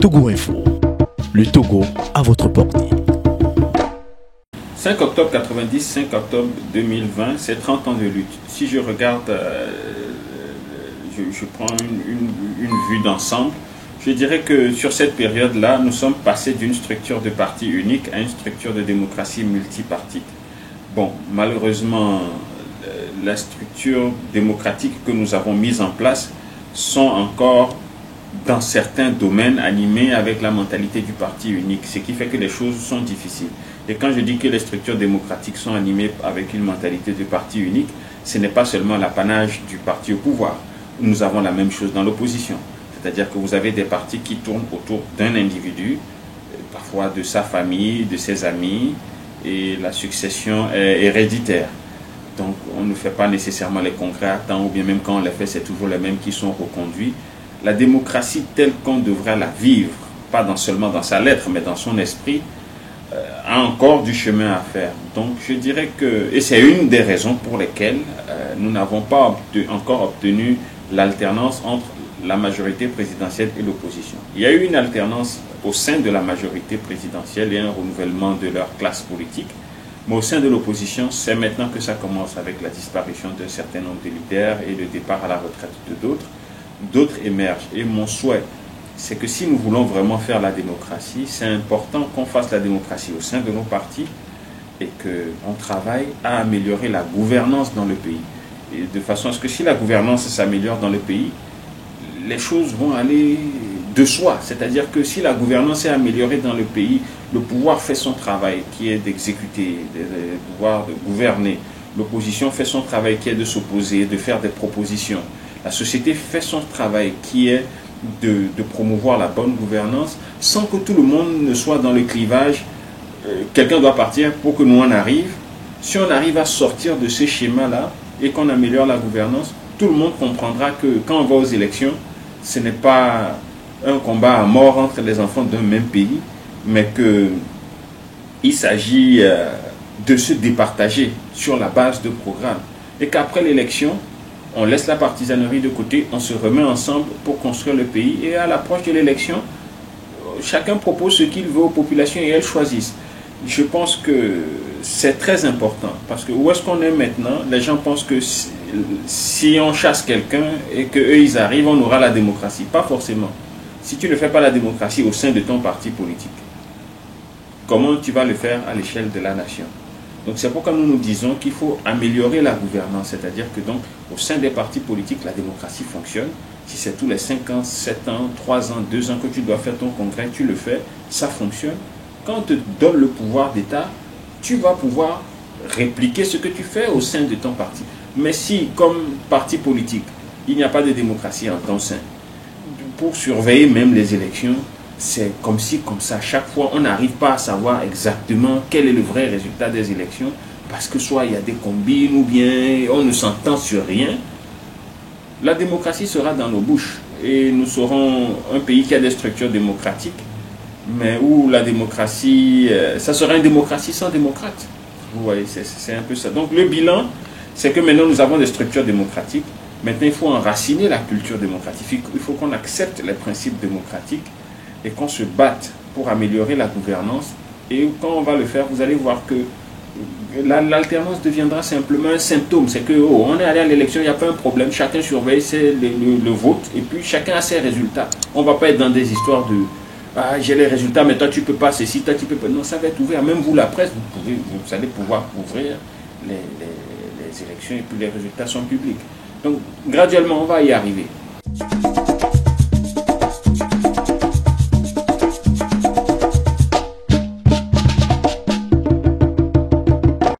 Togo Info, le Togo à votre portée. 5 octobre 90, 5 octobre 2020, c'est 30 ans de lutte. Si je regarde, je prends une vue d'ensemble, je dirais que sur cette période-là, nous sommes passés d'une structure de parti unique à une structure de démocratie multipartite. Bon, malheureusement, la structure démocratique que nous avons mise en place sont encore, dans certains domaines, animés avec la mentalité du parti unique, ce qui fait que les choses sont difficiles. Et quand je dis que les structures démocratiques sont animées avec une mentalité de parti unique, ce n'est pas seulement l'apanage du parti au pouvoir. Nous avons la même chose dans l'opposition. C'est-à-dire que vous avez des partis qui tournent autour d'un individu, parfois de sa famille, de ses amis, et la succession est héréditaire. Donc on ne fait pas nécessairement les congrès à temps, ou bien même quand on les fait, c'est toujours les mêmes qui sont reconduits. La démocratie telle qu'on devrait la vivre, pas seulement dans sa lettre, mais dans son esprit, a encore du chemin à faire. Donc je dirais que, et c'est une des raisons pour lesquelles nous n'avons pas encore obtenu l'alternance entre la majorité présidentielle et l'opposition. Il y a eu une alternance au sein de la majorité présidentielle et un renouvellement de leur classe politique, mais au sein de l'opposition, c'est maintenant que ça commence avec la disparition d'un certain nombre de leaders et le départ à la retraite de d'autres. D'autres émergent. Et mon souhait, c'est que si nous voulons vraiment faire la démocratie, c'est important qu'on fasse la démocratie au sein de nos partis et qu'on travaille à améliorer la gouvernance dans le pays. Et de façon à ce que si la gouvernance s'améliore dans le pays, les choses vont aller de soi. C'est-à-dire que si la gouvernance est améliorée dans le pays, le pouvoir fait son travail qui est d'exécuter, le pouvoir de gouverner. L'opposition fait son travail qui est de s'opposer, de faire des propositions. La société fait son travail qui est de promouvoir la bonne gouvernance sans que tout le monde ne soit dans le clivage. Quelqu'un doit partir pour que nous en arrivions. Si on arrive à sortir de ce schéma-là et qu'on améliore la gouvernance, tout le monde comprendra que quand on va aux élections, ce n'est pas un combat à mort entre les enfants d'un même pays, mais qu'il s'agit de se départager sur la base de programmes. Et qu'après l'élection, on laisse la partisanerie de côté, on se remet ensemble pour construire le pays. Et à l'approche de l'élection, chacun propose ce qu'il veut aux populations et elles choisissent. Je pense que c'est très important. Parce que où est-ce qu'on est maintenant? Les gens pensent que si on chasse quelqu'un et qu'eux ils arrivent, on aura la démocratie. Pas forcément. Si tu ne fais pas la démocratie au sein de ton parti politique, comment tu vas le faire à l'échelle de la nation? Donc c'est pourquoi nous nous disons qu'il faut améliorer la gouvernance, c'est-à-dire que donc au sein des partis politiques, la démocratie fonctionne. Si c'est tous les 5 ans, 7 ans, 3 ans, 2 ans que tu dois faire ton congrès, tu le fais, ça fonctionne. Quand on te donne le pouvoir d'État, tu vas pouvoir répliquer ce que tu fais au sein de ton parti. Mais si, comme parti politique, il n'y a pas de démocratie en ton sein, pour surveiller même les élections, c'est comme si, comme ça, chaque fois, on n'arrive pas à savoir exactement quel est le vrai résultat des élections, parce que soit il y a des combines ou bien on ne s'entend sur rien. La démocratie sera dans nos bouches et nous serons un pays qui a des structures démocratiques, mais où la démocratie, ça sera une démocratie sans démocrate. Vous voyez, c'est un peu ça. Donc le bilan, c'est que maintenant nous avons des structures démocratiques. Maintenant, il faut enraciner la culture démocratique. Il faut qu'on accepte les principes démocratiques et qu'on se batte pour améliorer la gouvernance. Et quand on va le faire, vous allez voir que l'alternance deviendra simplement un symptôme. C'est que on est allé à l'élection, il n'y a pas un problème. Chacun surveille le vote et puis chacun a ses résultats. On ne va pas être dans des histoires de « Ah, j'ai les résultats, mais toi tu ne peux pas ceci, toi tu peux pas... » Non, ça va être ouvert. Même vous, la presse, vous allez pouvoir ouvrir les élections et puis les résultats sont publics. Donc, graduellement, on va y arriver.